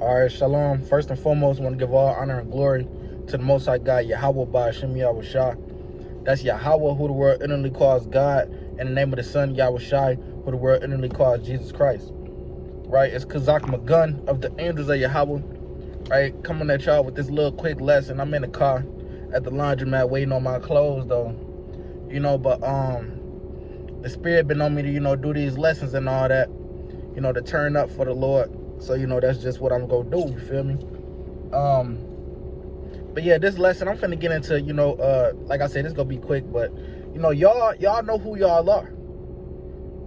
All right, shalom. First and foremost, I want to give all honor and glory to the Most High God, Yahweh Ba'Shem Yahweh Shah. That's Yahweh, who the world inwardly calls God, in the name of the Son, Yahweh Shai, who the world inwardly calls Jesus Christ. Right? It's Kazak Magun of the angels of Yahweh. Right? Coming at y'all with this little quick lesson. I'm in the car at the laundromat waiting on my clothes, though. But the Spirit been on me to, do these lessons and all that, to turn up for the Lord. So, that's just what I'm going to do, you feel me? But yeah, this lesson, I'm finna get into, like I said, it's going to be quick, but, y'all know who y'all are.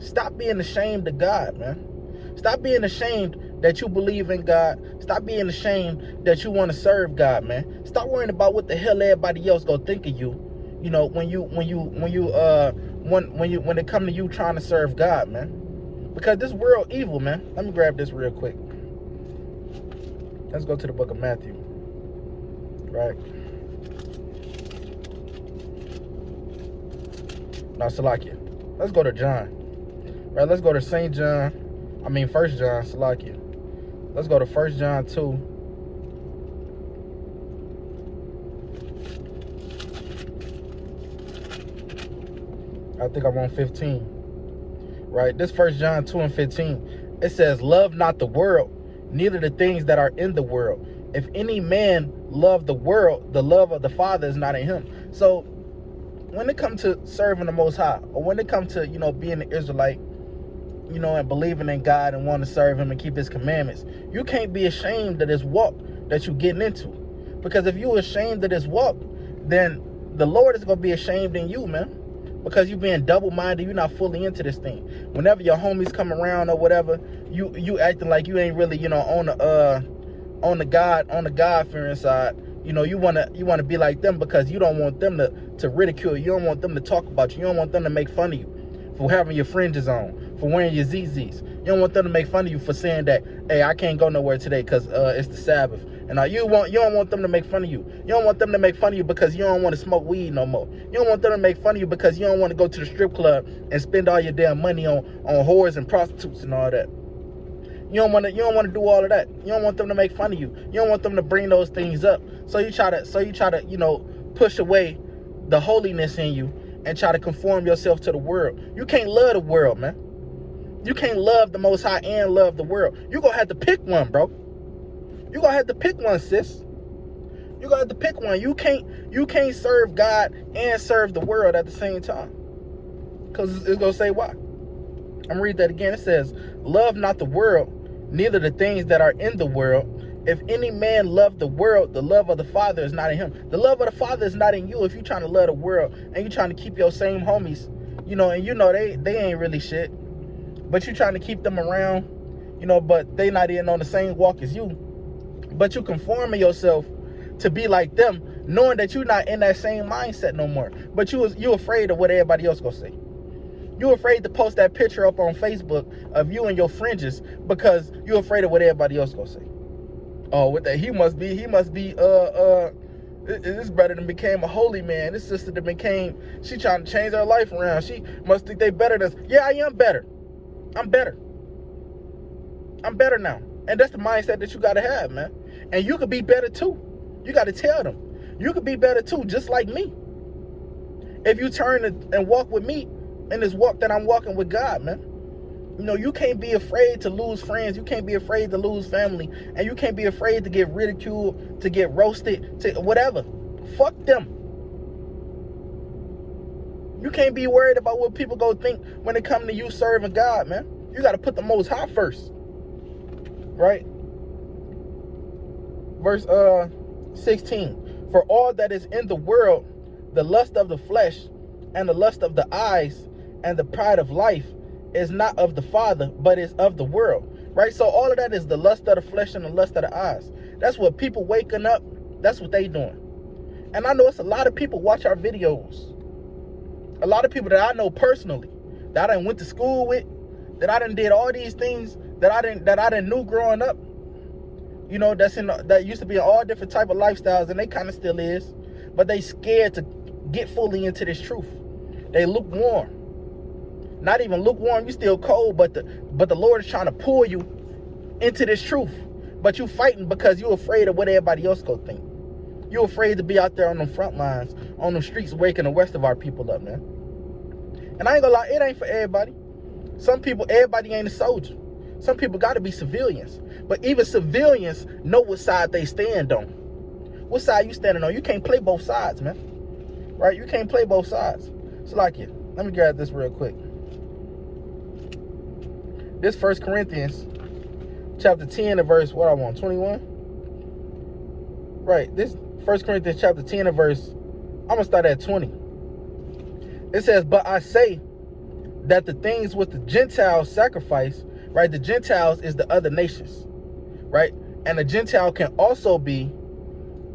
Stop being ashamed of God, man. Stop being ashamed that you believe in God. Stop being ashamed that you want to serve God, man. Stop worrying about what the hell everybody else gonna think of you. When it come to you trying to serve God, man. Because this world evil, man. Let me grab this real quick. Let's go to the book of Matthew. Right. No, Salakia. Let's go to John. Right, let's go to St. John. 1 John, Salakia. Let's go to 1 John 2. I think I'm on 15. Right, this 1 John 2 and 15. It says, love not the world, neither the things that are in the world. If any man love the world, the love of the Father is not in him. So when it comes to serving the Most High, or when it comes to, being an Israelite, and believing in God and wanting to serve him and keep his commandments, you can't be ashamed of this walk that you're getting into. Because if you're ashamed of this walk, then the Lord is going to be ashamed in you, man. Because you're being double-minded, you're not fully into this thing. Whenever your homies come around or whatever, you acting like you ain't really, on the God-fearing side. You wanna be like them because you don't want them to ridicule you. You don't want them to talk about you. You don't want them to make fun of you for having your fringes on, for wearing your ZZs. You don't want them to make fun of you for saying that, hey, I can't go nowhere today because it's the Sabbath. And you don't want them to make fun of you. You don't want them to make fun of you because you don't want to smoke weed no more. You don't want them to make fun of you because you don't want to go to the strip club and spend all your damn money on whores and prostitutes and all that. You don't want to do all of that. You don't want them to make fun of you. You don't want them to bring those things up. So you try to push away the holiness in you and try to conform yourself to the world. You can't love the world, man. You can't love the Most High and love the world. You're going to have to pick one, bro. You're going to have to pick one, sis. You're going to have to pick one. You can't serve God and serve the world at the same time. Because it's going to say why. I'm going to read that again. It says, love not the world, neither the things that are in the world. If any man love the world, the love of the Father is not in him. The love of the Father is not in you if you're trying to love the world and you're trying to keep your same homies, and they ain't really shit. But you're trying to keep them around, but they not even on the same walk as you. But you conforming yourself to be like them, knowing that you're not in that same mindset no more. But you afraid of what everybody else gonna say. You're afraid to post that picture up on Facebook of you and your fringes because you're afraid of what everybody else gonna say. Oh, with that, he must be this brother that became a holy man. This sister that she trying to change her life around. She must think they better than us. Yeah, I am better. I'm better now. And that's the mindset that you got to have, man. And you could be better too. You got to tell them. You could be better too, just like me. If you turn and walk with me in this walk that I'm walking with God, man. You can't be afraid to lose friends. You can't be afraid to lose family. And you can't be afraid to get ridiculed, to get roasted, to whatever. Fuck them. You can't be worried about what people go think when it comes to you serving God, man. You got to put the Most High first. Right? Verse 16. For all that is in the world, the lust of the flesh and the lust of the eyes and the pride of life is not of the Father, but is of the world. Right? So all of that is the lust of the flesh and the lust of the eyes. That's what people waking up, that's what they doing. And I know it's a lot of people watch our videos. A lot of people that I know personally, that I done went to school with, that I done did all these things that I didn't knew growing up. That used to be in all different type of lifestyles, and they kind of still is, but they scared to get fully into this truth. They lukewarm. Not even lukewarm, you still cold, but the Lord is trying to pull you into this truth. But you fighting because you afraid of what everybody else go think. You afraid to be out there on the front lines, on the streets, waking the rest of our people up, man. And I ain't gonna lie, it ain't for everybody. Some people, everybody ain't a soldier. Some people gotta be civilians. But even civilians know what side they stand on. What side you standing on? You can't play both sides, man. Right? You can't play both sides. So like it. Let me grab this real quick. This 1 Corinthians chapter 10 and verse, 21? Right. This 1 Corinthians chapter 10 and verse, I'm going to start at 20. It says, but I say that the things which the Gentiles sacrifice, right? The Gentiles is the other nations, right? And a Gentile can also be,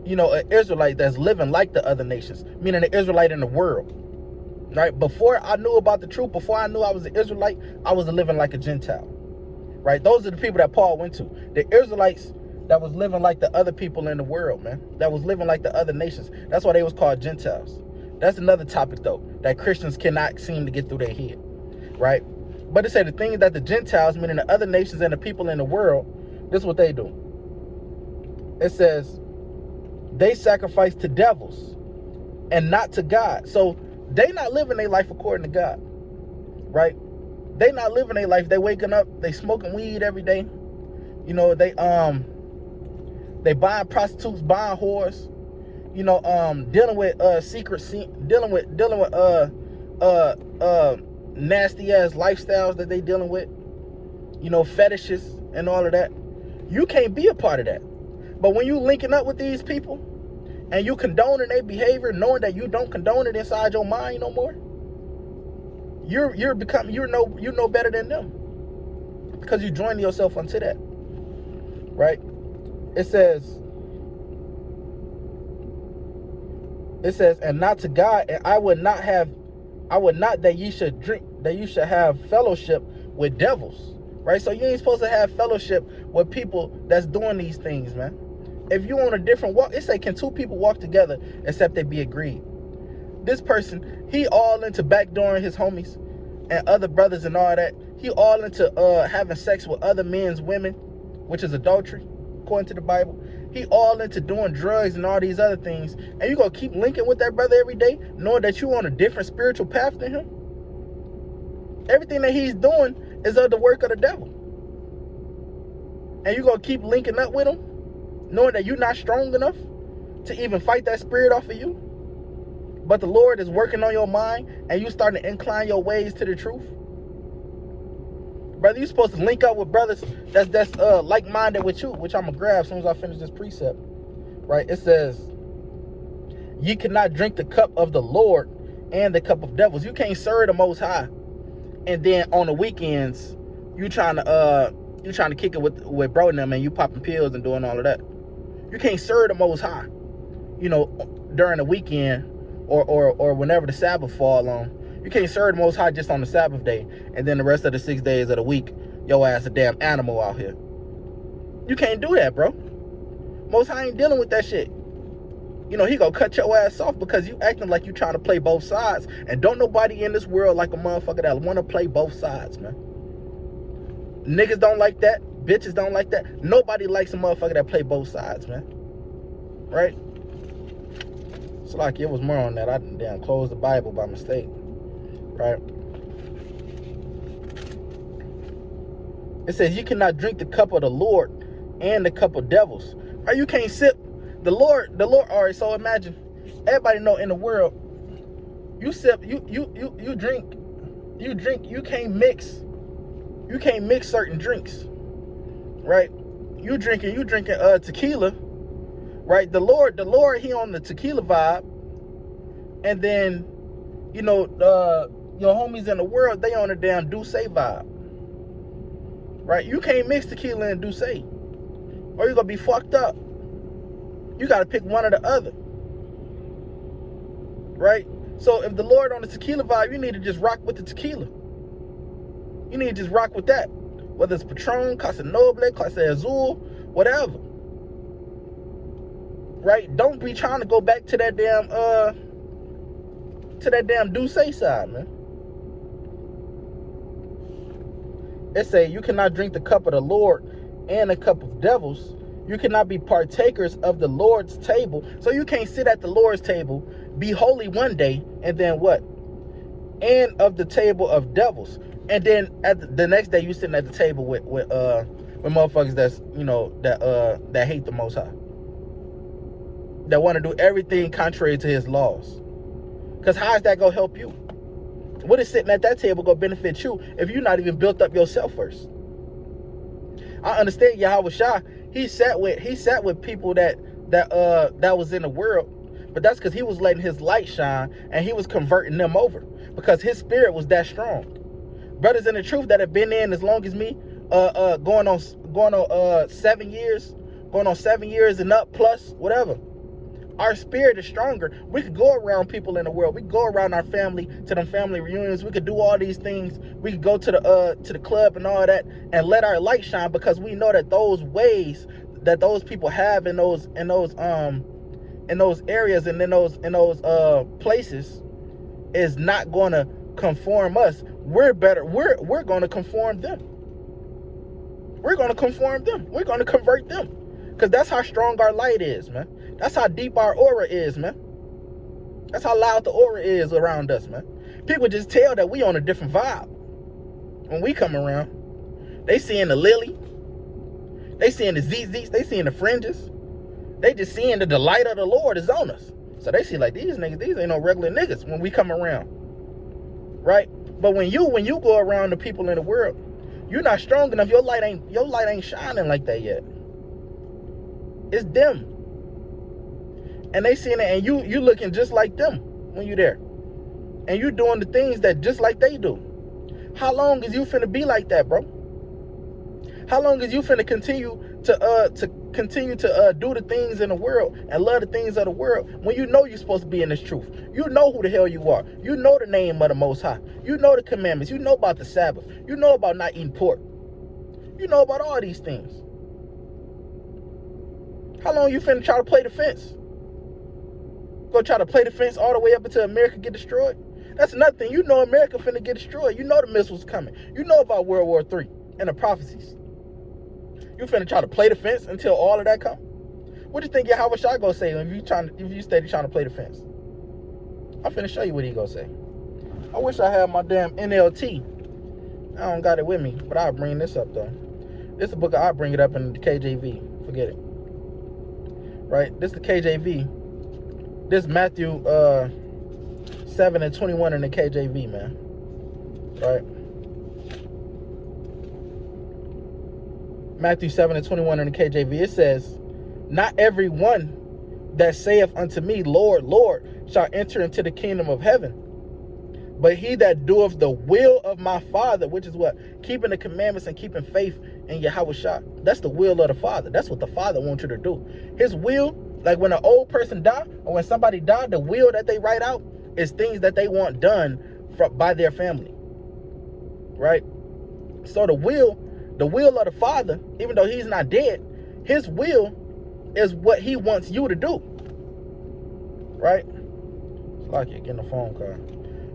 you know, an Israelite that's living like the other nations, meaning an Israelite in the world, right? Before I knew about the truth, before I knew I was an Israelite, I was living like a Gentile, right? Those are the people that Paul went to. The Israelites that was living like the other people in the world, man. That was living like the other nations. That's why they was called Gentiles. That's another topic, though, that Christians cannot seem to get through their head, right? But it said the things that the Gentiles, meaning the other nations and the people in the world, this is what they do. It says, they sacrifice to devils and not to God. So they not living their life according to God, right? They not living their life. They waking up, they smoking weed every day. You know, they buying prostitutes, buying whores, you know, dealing with dealing with nasty ass lifestyles that they dealing with, you know, fetishes and all of that. You can't be a part of that. But when you linking up with these people and you condoning their behavior, knowing that you don't condone it inside your mind no more, you know better than them because you join yourself onto that, right? It says, and not to God, and I would not that you should have fellowship with devils, right? So you ain't supposed to have fellowship with people that's doing these things, man. If you on a different walk, it say, can two people walk together except they be agreed? This person, he all into backdooring his homies and other brothers and all that. He all into having sex with other men's women, which is adultery, according to the Bible. He all into doing drugs and all these other things. And you gonna keep linking with that brother every day, knowing that you on a different spiritual path than him? Everything that he's doing is of the work of the devil. And you gonna keep linking up with him, knowing that you're not strong enough to even fight that spirit off of you? But the Lord is working on your mind and you starting to incline your ways to the truth? Brother, you're supposed to link up with brothers that's like-minded with you, which I'm going to grab as soon as I finish this precept. Right? It says, ye cannot drink the cup of the Lord and the cup of devils. You can't serve the Most High. And then on the weekends, you trying to kick it with bro and them, and you popping pills and doing all of that. You can't serve the Most High, you know, during the weekend or whenever the Sabbath fall on. You can't serve the Most High just on the Sabbath day, and then the rest of the 6 days of the week, your ass a damn animal out here. You can't do that, bro. Most High ain't dealing with that shit. You know, he gonna cut your ass off because you acting like you trying to play both sides. And don't nobody in this world like a motherfucker that want to play both sides, man. Niggas don't like that. Bitches don't like that. Nobody likes a motherfucker that play both sides, man. Right? So like it was more on that. I damn closed the Bible by mistake. Right? It says you cannot drink the cup of the Lord and the cup of devils. Right? You can't sip the Lord. All right, so imagine, everybody know in the world, you sip, you drink, you can't mix certain drinks. Right? You drinking tequila. Right? The Lord, he on the tequila vibe. And then, you know, your homies in the world, they on the damn Douce vibe. Right? You can't mix tequila and Douce, or you're gonna be fucked up. You gotta pick one or the other. Right? So if the Lord on the tequila vibe, you need to just rock with the tequila. You need to just rock with that. Whether it's Patron, Casa Noble, Casa Azul, whatever. Right? Don't be trying to go back to that damn Douce side, man. It say you cannot drink the cup of the Lord and a cup of devils. You cannot be partakers of the Lord's table. So you can't sit at the Lord's table, be holy one day, and then what? And of the table of devils. And then at the next day you sitting at the table with motherfuckers that's, you know, that hate the Most High, that want to do everything contrary to his laws. Because how is that gonna help you? What is sitting at that table gonna benefit you if you're not even built up yourself first? I understand Yahweh Shah, he sat with people that was in the world, but that's because he was letting his light shine and he was converting them over because his spirit was that strong. Brothers in the truth that have been in as long as me, going on 7 years, going on 7 years and up plus whatever. Our spirit is stronger. We could go around people in the world. We could go around our family to them family reunions. We could do all these things. We could go to the club and all that and let our light shine because we know that those ways that those people have in those areas and in those places is not going to conform us. We're better. We're going to conform them. We're going to conform them. We're going to convert them because that's how strong our light is, man. That's how deep our aura is, man. That's how loud the aura is around us, man. People just tell that we on a different vibe when we come around. They seeing the lily. They seeing the ZZs. They seeing the fringes. They just seeing the delight of the Lord is on us. So they see like these niggas, these ain't no regular niggas when we come around. Right? But when you go around the people in the world, you're not strong enough. Your light ain't shining like that yet. It's dim. And they seeing it, and you looking just like them when you there. And you doing the things that just like they do. How long is you finna be like that, bro? How long is you finna continue to do the things in the world and love the things of the world when you know you're supposed to be in this truth? You know who the hell you are. You know the name of the Most High. You know the commandments. You know about the Sabbath. You know about not eating pork. You know about all these things. How long you finna try to play the fence? Go try to play the fence all the way up until America get destroyed? That's nothing. You know America finna get destroyed. You know the missiles coming. You know about World War III and the prophecies. You finna try to play the fence until all of that come? What do you think Yahweh Shai gonna say if you steady trying to play the fence? I'm finna show you what he gonna say. I wish I had my damn NLT. I don't got it with me, but I'll bring this up though. This is a book, I'll bring it up in the KJV. Forget it. Right? This is the KJV. This Matthew 7:21 in the KJV, man. Right? Matthew 7:21 in the KJV. It says, "Not every one that saith unto me, Lord, Lord, shall enter into the kingdom of heaven, but he that doeth the will of my Father," which is what? Keeping the commandments and keeping faith in Yahweh Shah. That's the will of the Father. That's what the Father wants you to do. His will, like when an old person die or when somebody died, the will that they write out is things that they want done by their family. Right? So the will of the Father, even though he's not dead, his will is what he wants you to do. Right? Salakia, getting a phone call.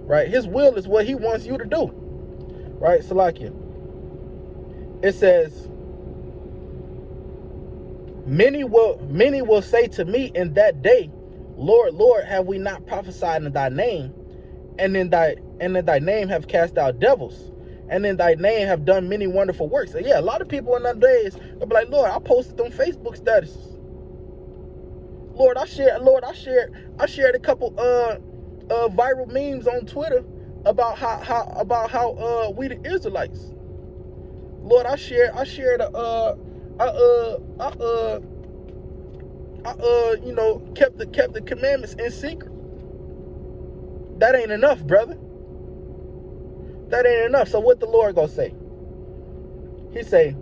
Right? His will is what he wants you to do. Right? Salakia. It says, Many will say to me in that day, Lord, Lord, have we not prophesied in thy name? And in thy name have cast out devils, and in thy name have done many wonderful works. So yeah, a lot of people in them days will be like, Lord, I posted them Facebook statuses. Lord, I shared a couple viral memes on Twitter about how we the Israelites. Lord, I shared kept the commandments in secret. That ain't enough, brother. That ain't enough. So what the Lord gonna say? He say,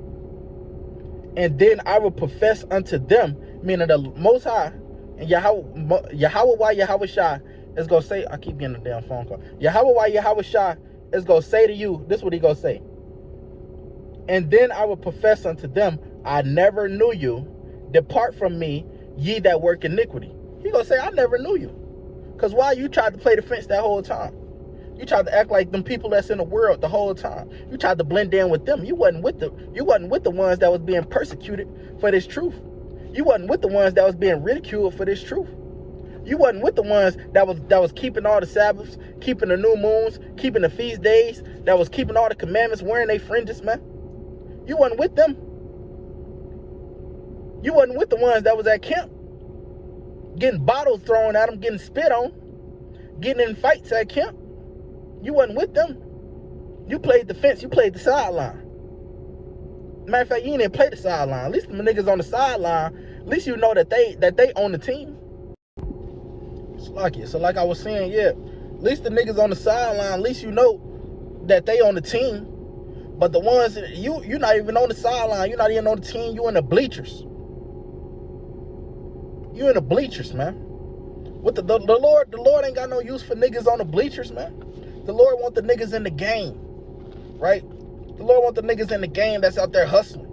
and then I will profess unto them, meaning the Most High and Yahweh Shai is gonna say, I keep getting a damn phone call. Yahweh Shai is gonna say to you, this is what he gonna say. And then I will profess unto them, I never knew you. Depart from me, ye that work iniquity. He gonna say, I never knew you. Because why you tried to play the fence that whole time? You tried to act like them people that's in the world the whole time. You tried to blend in with them. You wasn't with the ones that was being persecuted for this truth. You wasn't with the ones that was being ridiculed for this truth. You wasn't with the ones that was keeping all the Sabbaths, keeping the new moons, keeping the feast days, that was keeping all the commandments, wearing their fringes, man. You wasn't with them. You wasn't with the ones that was at camp, getting bottles thrown at them, getting spit on, getting in fights at camp. You wasn't with them. You played the fence. You played the sideline. Matter of fact, you didn't even play the sideline. At least the niggas on the sideline, at least you know that they own the team. It's like it. So like I was saying, yeah, at least the niggas on the sideline, at least you know that they on the team. But the ones, you're not even on the sideline. You're not even on the team. You in the bleachers. You in the bleachers, man. What the Lord ain't got no use for niggas on the bleachers, man. The Lord want the niggas in the game, right? The Lord want the niggas in the game that's out there hustling,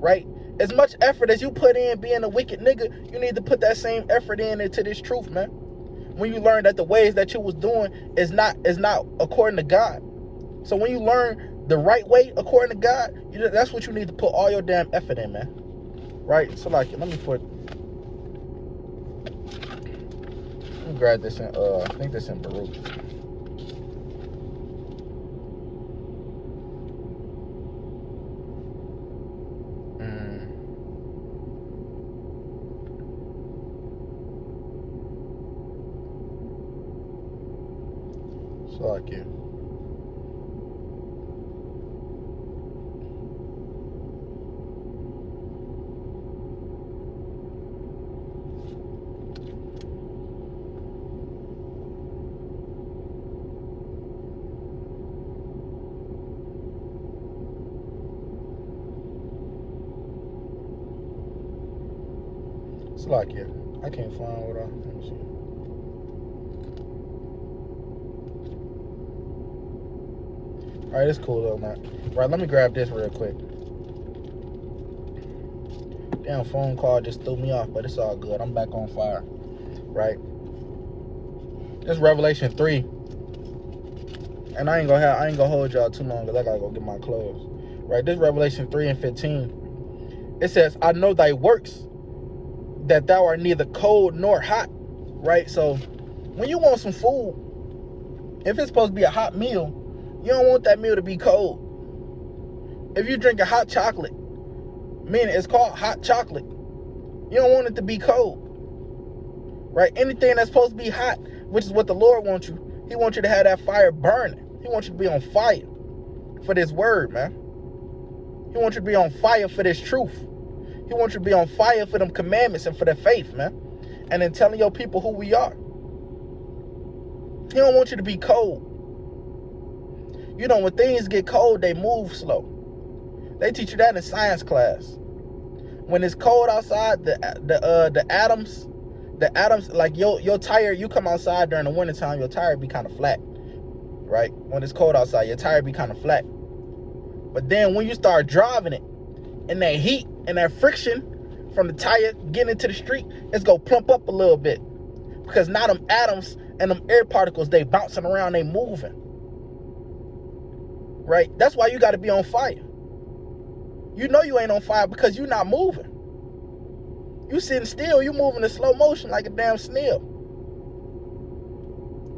right? As much effort as you put in being a wicked nigga, you need to put that same effort into this truth, man. When you learn that the ways that you was doing is not according to God. So when you learn the right way according to God, that's what you need to put all your damn effort in, man. Right? So like, let me grab this in, I think this in Baruch. So like you. It's like yeah. I can't find what let me see. All right, it's cool though, man. Right, let me grab this real quick. Damn, phone call just threw me off, but it's all good. I'm back on fire. Right. This Revelation 3. And I ain't gonna hold y'all too long because I gotta go get my clothes. Right, this Revelation 3 and 15. It says, I know thy works, that thou art neither cold nor hot. Right? So when you want some food, if it's supposed to be a hot meal, you don't want that meal to be cold. If you drink a hot chocolate, meaning it's called hot chocolate, you don't want it to be cold. Right? Anything that's supposed to be hot, which is what the Lord wants you, he wants you to have that fire burning. He wants you to be on fire for this word, man. He wants you to be on fire for this truth. He wants you to be on fire for them commandments and for the faith, man. And then telling your people who we are. He don't want you to be cold. You know, when things get cold, they move slow. They teach you that in science class. When it's cold outside, the atoms, like your tire, you come outside during the wintertime, your tire be kind of flat, right? When it's cold outside, your tire be kind of flat. But then when you start driving it, and that heat and that friction from the tire getting into the street, it's gonna plump up a little bit. Because now them atoms and them air particles, they bouncing around, they moving. Right? That's why you got to be on fire. You know you ain't on fire because you're not moving. You sitting still, you moving in slow motion like a damn snail.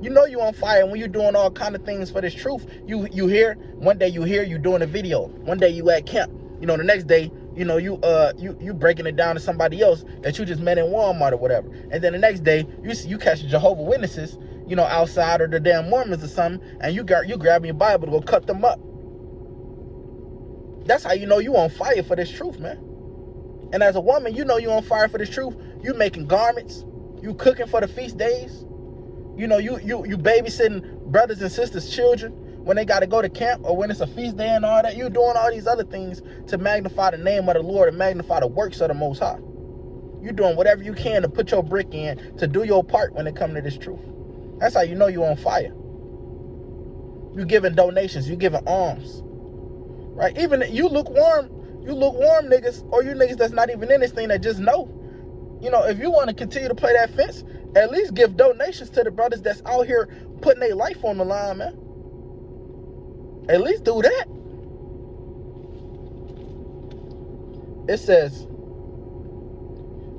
You know you on fire when you're doing all kind of things for this truth. You hear, one day you doing a video. One day you at camp. You know, the next day, you know, you breaking it down to somebody else that you just met in Walmart or whatever. And then the next day, you catch Jehovah's Witnesses, you know, outside, or the damn Mormons or something, and you grabbing your Bible to go cut them up. That's how you know you on fire for this truth, man. And as a woman, you know you on fire for this truth. You making garments, you cooking for the feast days. You know, you babysitting brothers and sisters' children when they got to go to camp, or when it's a feast day and all that. You doing all these other things to magnify the name of the Lord and magnify the works of the Most High. You doing whatever you can to put your brick in, to do your part when it comes to this truth. That's how you know you're on fire. You giving donations, you giving alms, right? Even you lukewarm niggas, or you niggas that's not even in this thing that just know. You know, if you want to continue to play that fence, at least give donations to the brothers that's out here putting their life on the line, man. At least do that. It says,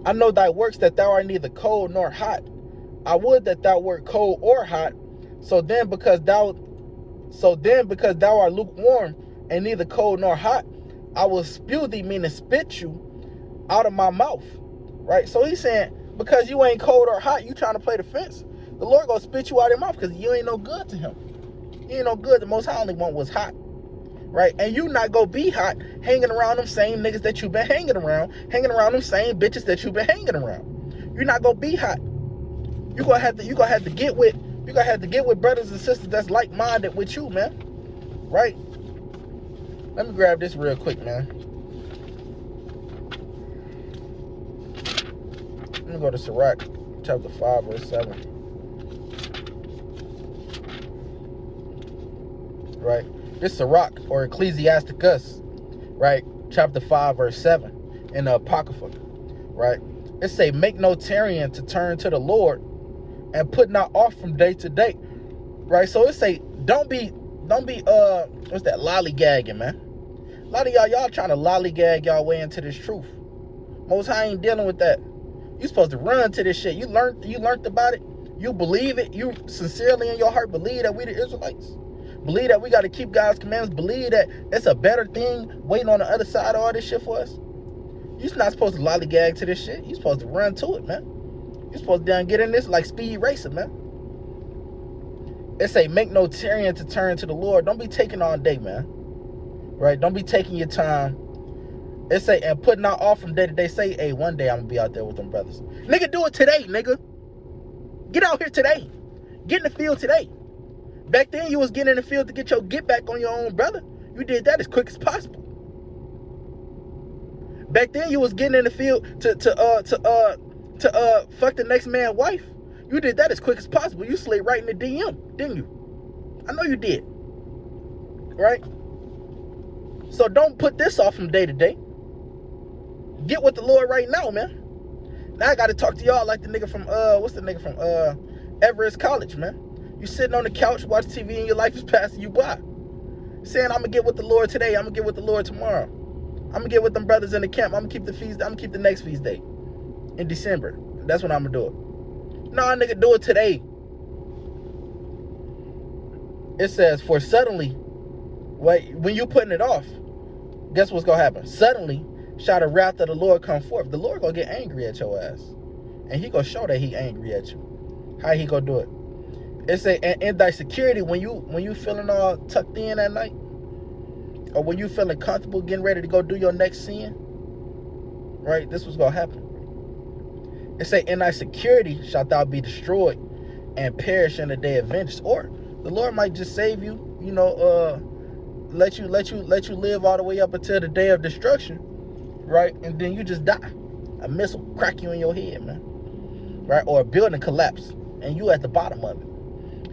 I know thy works, that thou art neither cold nor hot. I would that thou wert cold or hot. So then because thou art lukewarm and neither cold nor hot, I will spew thee, meaning spit you, out of my mouth. Right? So he's saying, because you ain't cold or hot, you trying to play the fence, the Lord gonna spit you out of your mouth, because you ain't no good to him. You ain't no good. The Most High only one was hot. Right? And you not gonna be hot hanging around them same niggas that you've been hanging around them same bitches that you've been hanging around. You're not gonna be hot. You're gonna have to get with brothers and sisters that's like-minded with you, man. Right? Let me grab this real quick, man. Let me go to Sirach chapter 5, verse 7. Right? This Sirach, or Ecclesiasticus, right? Chapter 5, verse 7 in the Apocrypha, right? It say, make no tarrying to turn to the Lord, and put not off from day to day. Right? So it say, don't be what's that, lollygagging, man. A lot of y'all trying to lollygag y'all way into this truth. Most High ain't dealing with that. You supposed to run to this shit. You learned about it. You believe it. You sincerely in your heart believe that we the Israelites. Believe that we got to keep God's commandments. Believe that it's a better thing waiting on the other side of all this shit for us. You're not supposed to lollygag to this shit. You're supposed to run to it, man. You're supposed to get in this like speed racing, man. It say, make no tarrying to turn to the Lord. Don't be taking all day, man. Right? Don't be taking your time. It say, and put not off from day to day. Say, hey, one day I'm going to be out there with them brothers. Nigga, do it today, nigga. Get out here today. Get in the field today. Back then, you was getting in the field to get your get back on your own brother. You did that as quick as possible. Back then, you was getting in the field to fuck the next man's wife. You did that as quick as possible. You slid right in the DM, didn't you? I know you did. Right? So don't put this off from day to day. Get with the Lord right now, man. Now I got to talk to y'all like the nigga from what's the nigga from Everest College, man. You sitting on the couch, watch TV, and your life is passing you by. Saying, I'm going to get with the Lord today. I'm going to get with the Lord tomorrow. I'm going to get with them brothers in the camp. I'm going to keep the feast. I'm going to keep the next feast day in December. That's when I'm going to do it. Nah, nigga, do it today. It says, for suddenly, wait, when you putting it off, guess what's going to happen? Suddenly shall the wrath of the Lord come forth. The Lord going to get angry at your ass. And he going to show that he angry at you. How he going to do it? It say, and in thy security, when you feeling all tucked in at night, or when you feeling comfortable getting ready to go do your next sin, right? This was gonna happen. It say, in thy security shalt thou be destroyed and perish in the day of vengeance. Or the Lord might just save you, let you live all the way up until the day of destruction, right? And then you just die. A missile crack you in your head, man, right? Or a building collapse and you at the bottom of it.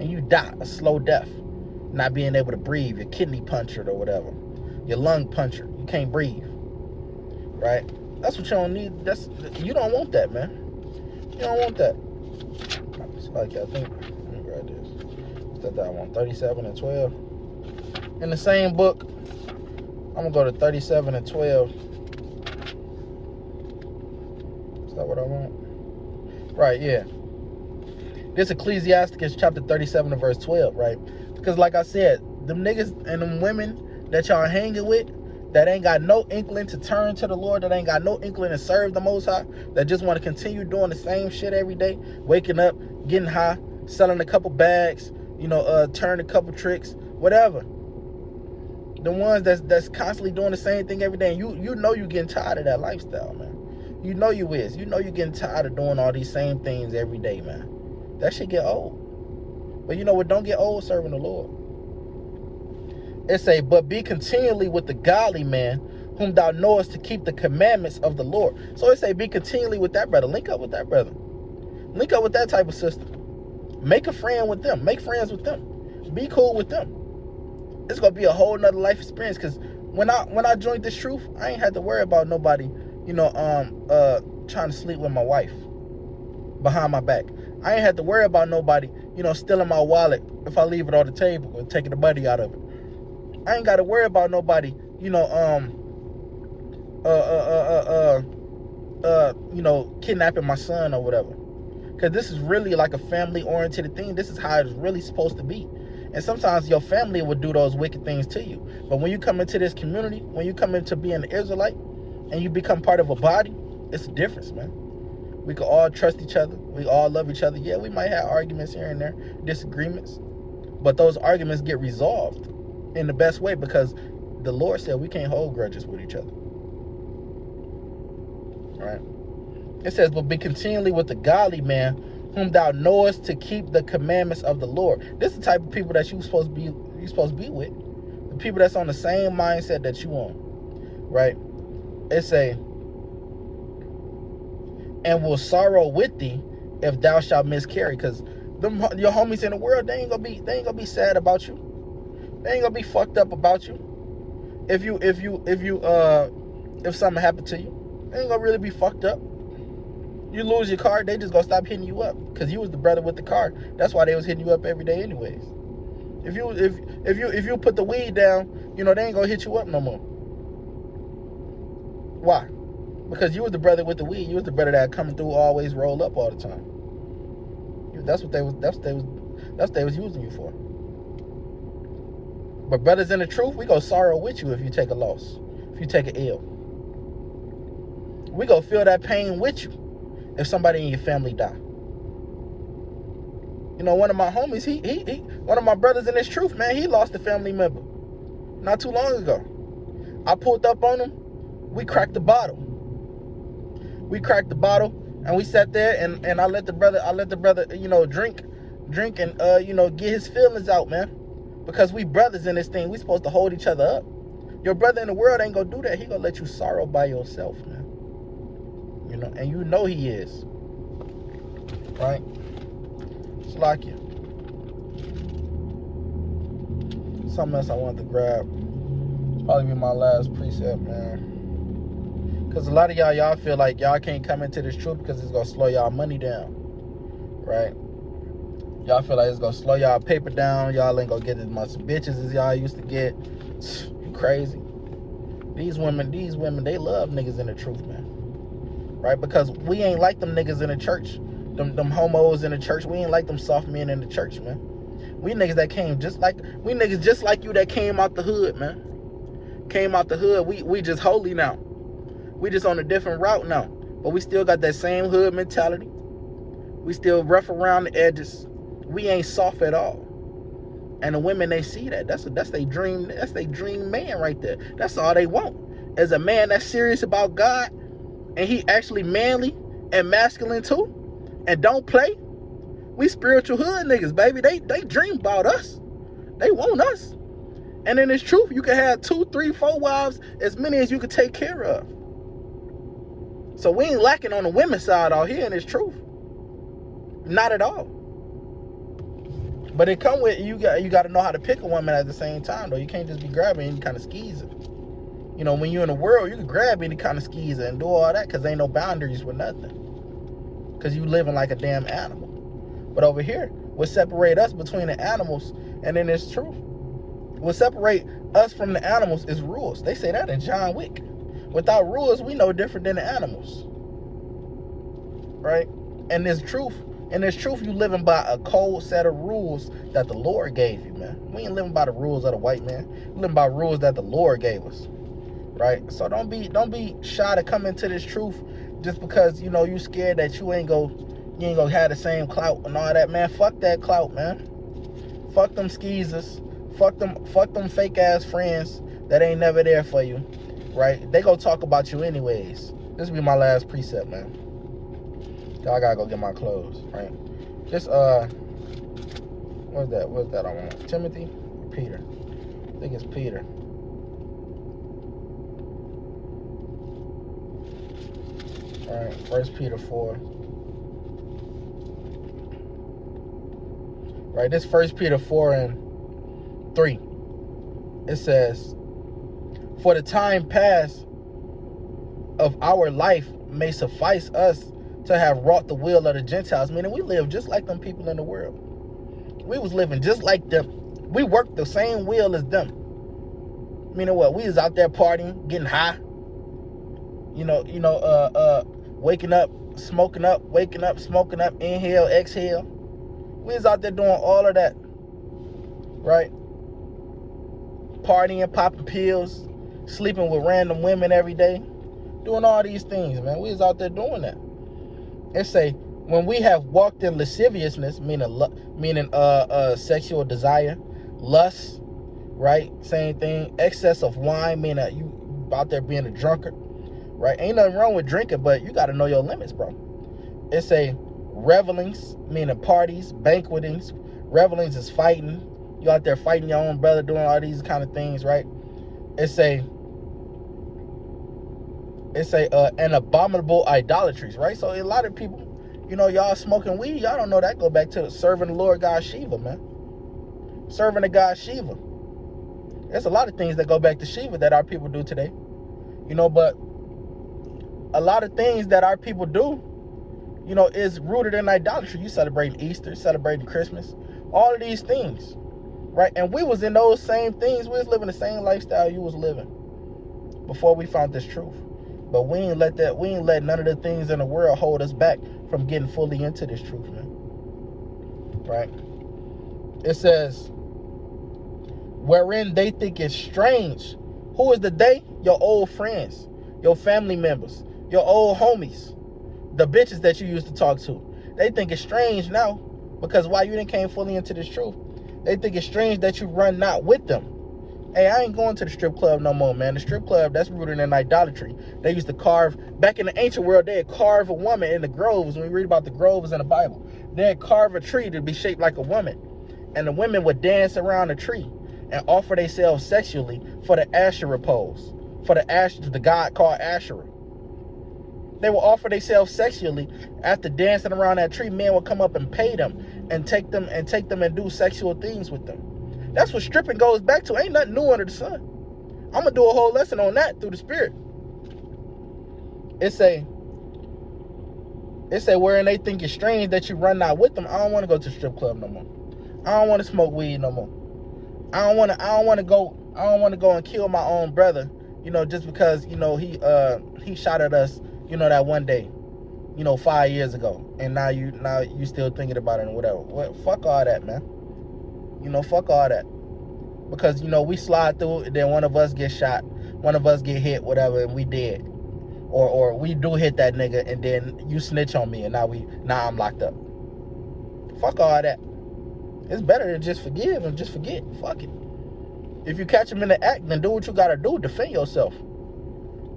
And you die a slow death, not being able to breathe, your kidney punctured or whatever, your lung punctured, you can't breathe, right? That's what you don't need. You don't want that, man. You don't want that. It's like, I think, let me grab this. That one, 37 and 12. In the same book, I'm gonna go to 37 and 12. Is that what I want? Right, yeah. This Ecclesiasticus chapter 37 and verse 12, right? Because like I said, them niggas and them women that y'all hanging with, that ain't got no inkling to turn to the Lord, that ain't got no inkling to serve the Most High, that just want to continue doing the same shit every day, waking up, getting high, selling a couple bags, turning a couple tricks, whatever. The ones that's constantly doing the same thing every day, and you know you getting tired of that lifestyle, man. You know you is. You know you getting tired of doing all these same things every day, man. That shit get old. But you know what? Don't get old serving the Lord. It say, but be continually with the godly man, whom thou knowest to keep the commandments of the Lord. So it say, be continually with that brother. Link up with that brother. Link up with that type of sister. Make a friend with them. Make friends with them. Be cool with them. It's gonna be a whole nother life experience. Because when I joined this truth, I ain't had to worry about nobody, trying to sleep with my wife behind my back. I ain't had to worry about nobody stealing my wallet if I leave it on the table or taking the money out of it. I ain't got to worry about nobody, kidnapping my son or whatever. Because this is really like a family-oriented thing. This is how it's really supposed to be. And sometimes your family will do those wicked things to you. But when you come into this community, when you come into being an Israelite, and you become part of a body, it's a difference, man. We can all trust each other. We all love each other. Yeah, we might have arguments here and there, disagreements. But those arguments get resolved in the best way, because the Lord said we can't hold grudges with each other. All right. It says, but be continually with the godly man, whom thou knowest to keep the commandments of the Lord. This is the type of people that you're supposed to be with. The people that's on the same mindset that you on. Right? It say, and will sorrow with thee if thou shalt miscarry. Because your homies in the world, they ain't gonna be sad about you. They ain't gonna be fucked up about you. If something happened to you, they ain't gonna really be fucked up. You lose your car, they just gonna stop hitting you up because you was the brother with the car. That's why they was hitting you up every day anyways. If you put the weed down, they ain't gonna hit you up no more. Why? Because you was the brother with the weed. You was the brother that coming through always roll up all the time. That's what they was using you for. But brothers in the truth, we go sorrow with you if you take a loss, if you take an L. We go feel that pain with you if somebody in your family die. One of my homies, he one of my brothers in this truth, man, he lost a family member not too long ago. I pulled up on him. We cracked the bottle. And we sat there and I let the brother, drink and get his feelings out, man. Because we brothers in this thing, we supposed to hold each other up. Your brother in the world ain't gonna do that. He gonna let you sorrow by yourself, man. And he is. Right? It's like you. Something else I wanted to grab. It's probably be my last precept, man. Because a lot of y'all feel like y'all can't come into this truth because it's going to slow y'all money down. Right? Y'all feel like it's going to slow y'all paper down. Y'all ain't going to get as much bitches as y'all used to get. You crazy. These women, they love niggas in the truth, man. Right? Because we ain't like them niggas in the church. Them homos in the church. We ain't like them soft men in the church, man. We niggas that came just like you that came out the hood, man. Came out the hood. We just holy now. We just on a different route now. But we still got that same hood mentality. We still rough around the edges. We ain't soft at all. And the women, they see that. That's their dream. That's their dream man right there. That's all they want. As a man that's serious about God, and he actually manly and masculine too, and don't play. We spiritual hood niggas, baby. They dream about us. They want us. And in this truth, you can have 2, 3, 4 wives, as many as you can take care of. So we ain't lacking on the women's side out here in this truth. Not at all. But it come with you got to know how to pick a woman at the same time, though. You can't just be grabbing any kind of skeezer. When you're in the world, you can grab any kind of skeezer and do all that because ain't no boundaries with nothing. Because you living like a damn animal. But over here, what separate us between the animals and in this truth? What separate us from the animals is rules. They say that in John Wick. Without rules, we no different than the animals. Right? And this truth, you living by a cold set of rules that the Lord gave you, man. We ain't living by the rules of the white man. We living by rules that the Lord gave us. Right? So don't be shy to come into this truth just because, you scared that you ain't gonna have the same clout and all that, man. Fuck that clout, man. Fuck them skeezers. Fuck them fake ass friends that ain't never there for you. Right? They gonna talk about you anyways. This will be my last precept, man. I gotta go get my clothes, right? Just what's that I want? Timothy or Peter? I think it's Peter. All right, 1 Peter 4. Right, this 1 Peter 4 and 3. It says, for the time past of our life may suffice us to have wrought the will of the Gentiles. Meaning we live just like them people in the world. We was living just like them. We worked the same wheel as them. Meaning what? We was out there partying, getting high. Waking up, smoking up, waking up, smoking up, inhale, exhale. We was out there doing all of that, right? Partying, popping pills, sleeping with random women every day, doing all these things, man. We was out there doing that. It say, when we have walked in lasciviousness, meaning sexual desire, lust, right? Same thing. Excess of wine, meaning you out there being a drunkard, right? Ain't nothing wrong with drinking, but you got to know your limits, bro. It say revelings, meaning parties, banquetings. Revelings is fighting. You out there fighting your own brother, doing all these kind of things, right? It say an abominable idolatries, right? So a lot of people, y'all smoking weed, y'all don't know that go back to serving the Lord God Shiva, man. Serving the God Shiva. There's a lot of things that go back to Shiva that our people do today. But a lot of things that our people do, is rooted in idolatry. You celebrating Easter, celebrating Christmas, all of these things, right? And we was in those same things. We was living the same lifestyle you was living before we found this truth. But we ain't let none of the things in the world hold us back from getting fully into this truth, man. Right? It says, wherein they think it strange. Who is the they? Your old friends, your family members, your old homies, the bitches that you used to talk to. They think it's strange now, because why you didn't came fully into this truth. They think it's strange that you run not with them. Hey, I ain't going to the strip club no more, man. The strip club, that's rooted in idolatry. They used to carve, back in the ancient world, they'd carve a woman in the groves. When we read about the groves in the Bible, they'd carve a tree to be shaped like a woman. And the women would dance around the tree and offer themselves sexually for the Asherah pose, for the god called Asherah. They would offer themselves sexually. After dancing around that tree, men would come up and pay them and take them and do sexual things with them. That's what stripping goes back to. Ain't nothing new under the sun. I'm going to do a whole lesson on that through the Spirit. It say, wherein they think it's strange that you run not with them. I don't want to go to the strip club no more. I don't want to smoke weed no more. I don't want to go and kill my own brother, just because, he shot at us, that one day, 5 years ago. And now you still thinking about it and whatever. Well, fuck all that, man. Fuck all that. Because, we slide through, and then one of us get shot, one of us get hit, whatever, and we dead. Or we do hit that nigga, and then you snitch on me, and now I'm locked up. Fuck all that. It's better to just forgive and just forget. Fuck it. If you catch him in the act, then do what you gotta do. Defend yourself.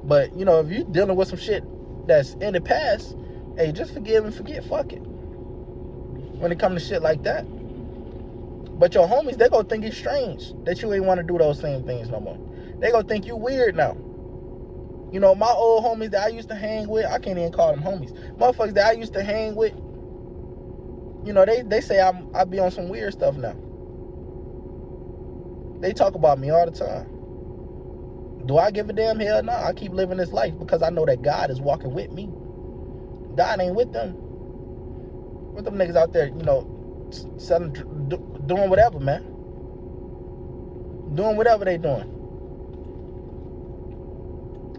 But, if you dealing with some shit that's in the past, hey, just forgive and forget. Fuck it. When it comes to shit like that. But your homies, they gonna think it's strange that you ain't want to do those same things no more. They gonna think you weird now. My old homies that I used to hang with, I can't even call them homies. Motherfuckers that I used to hang with, they say I be on some weird stuff now. They talk about me all the time. Do I give a damn? Hell no. I keep living this life because I know that God is walking with me. God ain't with them. With them niggas out there, selling, doing whatever, man. Doing whatever they doing.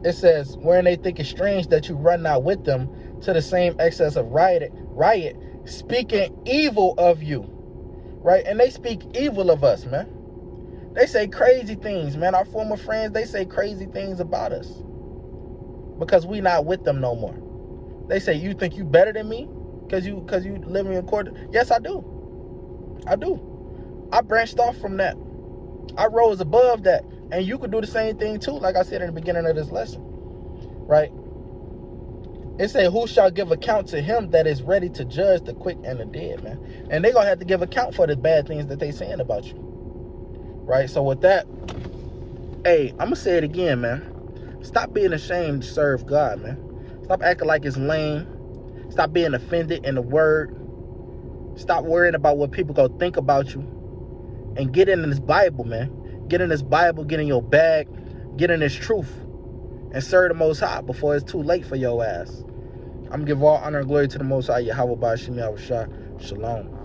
It says, wherein they think it's strange that you run not with them to the same excess of riot, speaking evil of you. Right? And they speak evil of us, man. They say crazy things, man. Our former friends, they say crazy things about us. Because we not with them no more. They say, you think you better than me? Because you live in accord. Yes, I do. I do. I branched off from that. I rose above that. And you could do the same thing too, like I said in the beginning of this lesson. Right? It say, who shall give account to him that is ready to judge the quick and the dead, man? And they going to have to give account for the bad things that they saying about you. Right? So with that, hey, I'm going to say it again, man. Stop being ashamed to serve God, man. Stop acting like it's lame. Stop being offended in the word. Stop worrying about what people go think about you. And get in this Bible, man. Get in this Bible, get in your bag, get in this truth, and serve the Most High before it's too late for your ass. I'm going to give all honor and glory to the Most High, Yahweh Ba'ashim Yahushua. Shalom.